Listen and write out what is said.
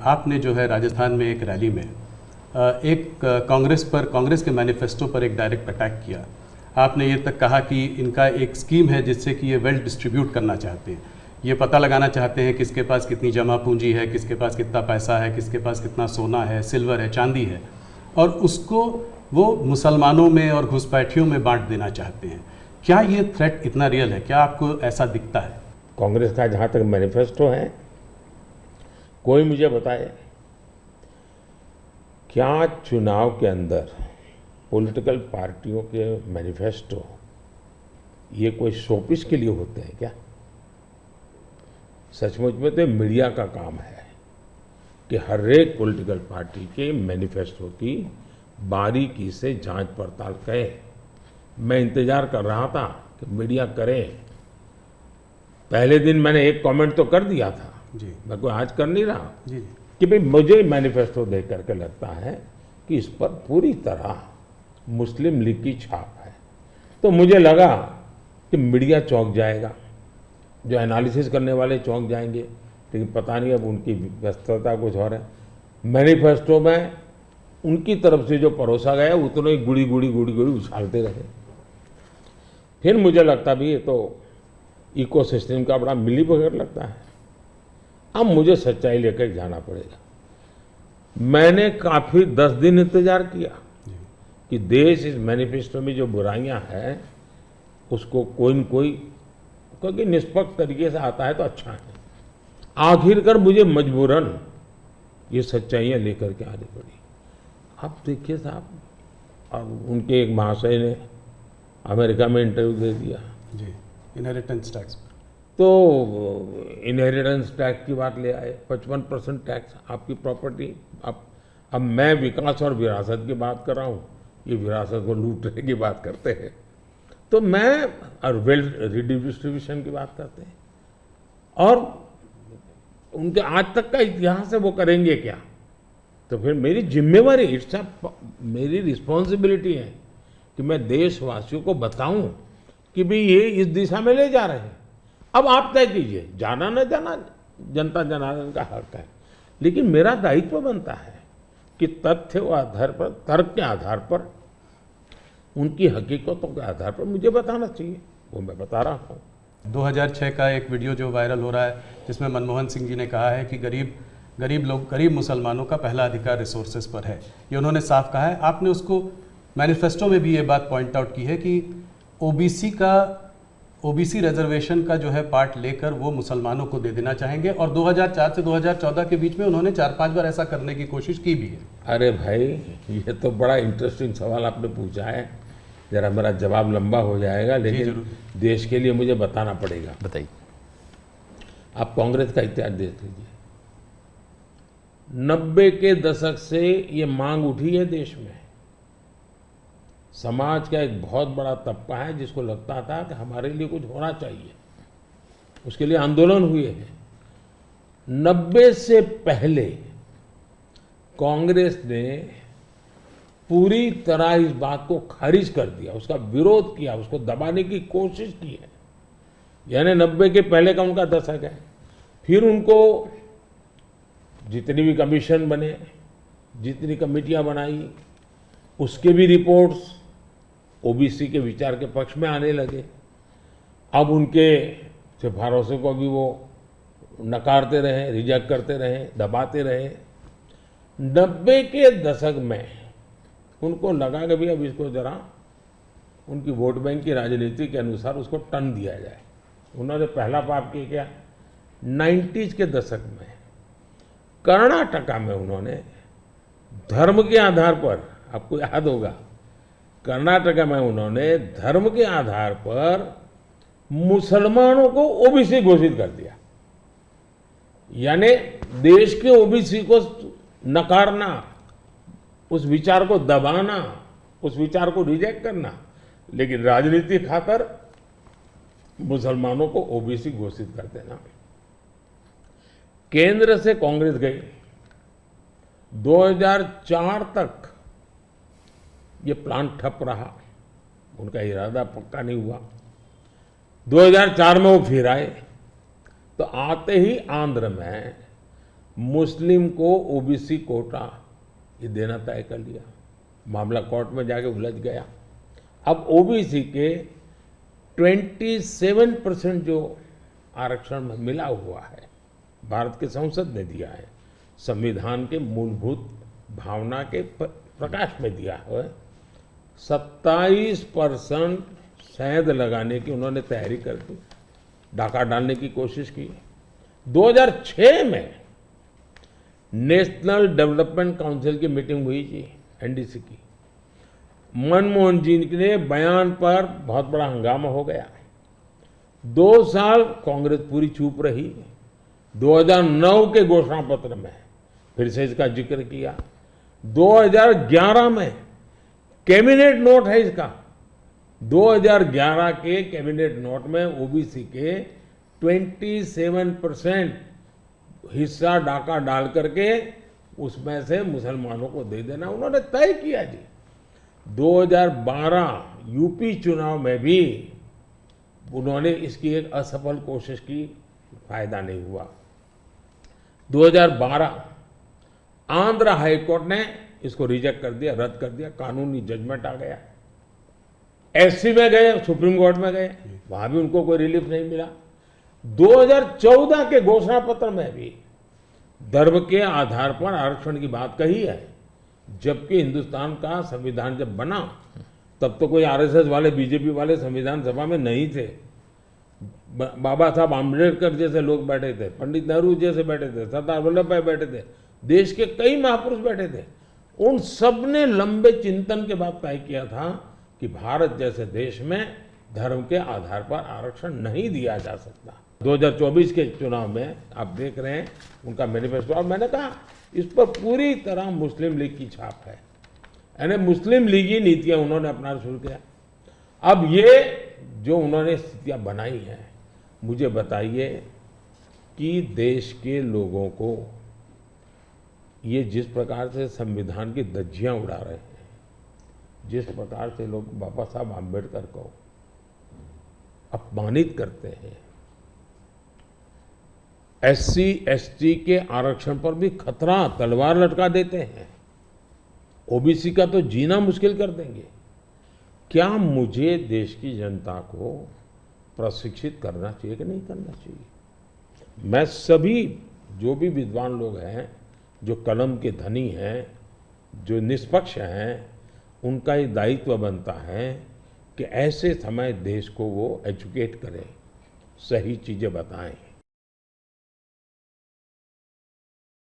आपने जो है राजस्थान में एक रैली में एक कांग्रेस के मैनिफेस्टो पर एक डायरेक्ट अटैक किया। आपने ये तक कहा कि इनका एक स्कीम है जिससे कि ये वेल्थ डिस्ट्रीब्यूट करना चाहते हैं, ये पता लगाना चाहते हैं किसके पास कितनी जमा पूंजी है, किसके पास कितना पैसा है, किसके पास कितना सोना है, सिल्वर है, चांदी है, और उसको वो मुसलमानों में और घुसपैठियों में बांट देना चाहते हैं। क्या ये थ्रेट इतना रियल है? क्या आपको ऐसा दिखता है? कांग्रेस का जहाँ तक मैनिफेस्टो है, कोई मुझे बताए क्या चुनाव के अंदर पॉलिटिकल पार्टियों के मैनिफेस्टो ये कोई शोपीस के लिए होते हैं क्या? सचमुच में तो मीडिया का काम है कि हर एक पॉलिटिकल पार्टी के मैनिफेस्टो की बारीकी से जांच पड़ताल करे। मैं इंतजार कर रहा था कि मीडिया करे। पहले दिन मैंने एक कमेंट तो कर दिया था जी, मैं कोई आज कर नहीं रहा जी, कि भाई मुझे मैनिफेस्टो देख करके लगता है कि इस पर पूरी तरह मुस्लिम लीग की छाप है। तो मुझे लगा कि मीडिया चौंक जाएगा, जो एनालिसिस करने वाले चौंक जाएंगे, लेकिन पता नहीं अब उनकी व्यस्तता कुछ और है। मैनिफेस्टो में उनकी तरफ से जो परोसा गया उतना ही गुड़ी गुड़ी उछालते रहे। फिर मुझे लगता भी ये तो इकोसिस्टम का बड़ा मिलीभगत लगता है। अब मुझे सच्चाई लेकर जाना पड़ेगा। मैंने काफी 10 दिन इंतजार किया कि देश इस मैनिफेस्टो में जो बुराइयां हैं उसको कोई न कोई, क्योंकि निष्पक्ष तरीके से आता है तो अच्छा है। आखिरकार मुझे मजबूरन ये सच्चाइयां लेकर के आनी पड़ी। अब देखिए साहब, अब उनके एक महाशय ने अमेरिका में इंटरव्यू दे दिया जी, इनहेरिटेंस टैक्स। तो इनहेरिटेंस टैक्स की बात ले आए, 55% टैक्स आपकी प्रॉपर्टी। अब मैं विकास और विरासत की बात कर रहा हूँ, ये विरासत को लूटने की बात करते हैं। तो मैं और वेल्थ रिडिस्ट्रीब्यूशन की बात करते हैं, और उनके आज तक का इतिहास है, वो करेंगे क्या? तो फिर मेरी जिम्मेवारी, मेरी रिस्पॉन्सिबिलिटी है कि मैं देशवासियों को बताऊं कि भाई ये इस दिशा में ले जा रहे हैं। अब आप तय कीजिए, जाना न जाना जनता जनार्दन का हक है, लेकिन मेरा दायित्व बनता है कि तथ्य के आधार पर, तर्क के आधार पर, उनकी हकीकतों के आधार पर मुझे बताना चाहिए। वो मैं बता रहा हूँ। 2006 का एक वीडियो जो वायरल हो रहा है जिसमें मनमोहन सिंह जी ने कहा है कि गरीब मुसलमानों का पहला अधिकार रिसोर्सेज पर है, ये उन्होंने साफ कहा है। आपने उसको मैनिफेस्टो में भी ये बात पॉइंट आउट की है कि ओबीसी रिजर्वेशन का जो है पार्ट लेकर वो मुसलमानों को दे देना चाहेंगे, और 2004 से 2014 के बीच में उन्होंने 4-5 बार ऐसा करने की कोशिश की भी है। अरे भाई, ये तो बड़ा इंटरेस्टिंग सवाल आपने पूछा है। जरा मेरा जवाब लंबा हो जाएगा, लेकिन देश के लिए मुझे बताना पड़ेगा। बताइए। आप कांग्रेस का इतिहास देख लीजिए। 90 के दशक से ये मांग उठी है देश में। समाज का एक बहुत बड़ा तबका है जिसको लगता था कि हमारे लिए कुछ होना चाहिए, उसके लिए आंदोलन हुए हैं। 90 से पहले कांग्रेस ने पूरी तरह इस बात को खारिज कर दिया, उसका विरोध किया, उसको दबाने की कोशिश की है। यानी 90 के पहले का उनका दशक है। फिर उनको जितनी भी कमीशन बने, जितनी कमेटियां बनाई, उसके भी रिपोर्ट्स ओबीसी के विचार के पक्ष में आने लगे। अब उनके सिफारिशों को भी वो नकारते रहे, रिजेक्ट करते रहे, दबाते रहे। 90 के दशक में उनको लगा कि भाई अब इसको जरा उनकी वोट बैंक की राजनीति के अनुसार उसको टर्न दिया जाए। उन्होंने पहला पाप किया क्या? 90s के दशक में कर्नाटका में उन्होंने धर्म के आधार पर, आपको याद होगा, कर्नाटका में उन्होंने धर्म के आधार पर मुसलमानों को ओबीसी घोषित कर दिया। यानी देश के ओबीसी को नकारना, उस विचार को दबाना, उस विचार को रिजेक्ट करना, लेकिन राजनीति खातर मुसलमानों को ओबीसी घोषित कर देना। केंद्र से कांग्रेस गई, 2004 तक ये प्लान ठप रहा, उनका इरादा पक्का नहीं हुआ। 2004 में वो फिर आए, तो आते ही आंध्र में मुस्लिम को ओबीसी कोटा ये देना तय कर लिया। मामला कोर्ट में जाके उलझ गया। अब ओबीसी के 27% जो आरक्षण में मिला हुआ है, भारत के संसद ने दिया है, संविधान के मूलभूत भावना के प्रकाश में दिया है। 27% शहद लगाने की उन्होंने तैयारी कर दी, डाका डालने की कोशिश की। 2006 में नेशनल डेवलपमेंट काउंसिल की मीटिंग हुई थी, एनडीसी की। मनमोहन जी के बयान पर बहुत बड़ा हंगामा हो गया। 2 साल कांग्रेस पूरी चुप रही। 2009 के घोषणा पत्र में फिर से इसका जिक्र किया। 2011 में कैबिनेट नोट है इसका। 2011 के कैबिनेट नोट में ओबीसी के 27% हिस्सा डाका डाल करके उसमें से मुसलमानों को दे देना उन्होंने तय किया जी। 2012 यूपी चुनाव में भी उन्होंने इसकी एक असफल कोशिश की, फायदा नहीं हुआ। 2012 आंध्र हाईकोर्ट ने इसको रिजेक्ट कर दिया, रद्द कर दिया, कानूनी जजमेंट आ गया। एससी में गए, सुप्रीम कोर्ट में गए, वहां भी उनको कोई रिलीफ नहीं मिला। 2014 के घोषणा पत्र में भी धर्म के आधार पर आरक्षण की बात कही है, जबकि हिंदुस्तान का संविधान जब बना तब तो कोई आरएसएस वाले, बीजेपी वाले संविधान सभा में नहीं थे। बाबा साहब आम्बेडकर जैसे लोग बैठे थे, पंडित नेहरू जैसे बैठे थे, सरदार वल्लभ भाई बैठे थे, देश के कई महापुरुष बैठे थे। उन सब ने लंबे चिंतन के बाद तय किया था कि भारत जैसे देश में धर्म के आधार पर आरक्षण नहीं दिया जा सकता। 2024 के चुनाव में आप देख रहे हैं उनका मैनिफेस्टो, और मैंने कहा इस पर पूरी तरह मुस्लिम लीग की छाप है, यानी मुस्लिम लीगी नीतियां उन्होंने अपनाना शुरू किया। अब ये जो उन्होंने स्थितियां बनाई हैं, मुझे बताइए कि देश के लोगों को ये जिस प्रकार से संविधान की धज्जियां उड़ा रहे हैं, जिस प्रकार से लोग बाबा साहब आम्बेडकर को अपमानित करते हैं, एससी एसटी के आरक्षण पर भी खतरा, तलवार लटका देते हैं, ओबीसी का तो जीना मुश्किल कर देंगे। क्या मुझे देश की जनता को प्रशिक्षित करना चाहिए कि नहीं करना चाहिए? मैं सभी जो भी विद्वान लोग हैं, जो कलम के धनी हैं, जो निष्पक्ष हैं, उनका ये दायित्व बनता है कि ऐसे समय देश को वो एजुकेट करें, सही चीजें बताएं।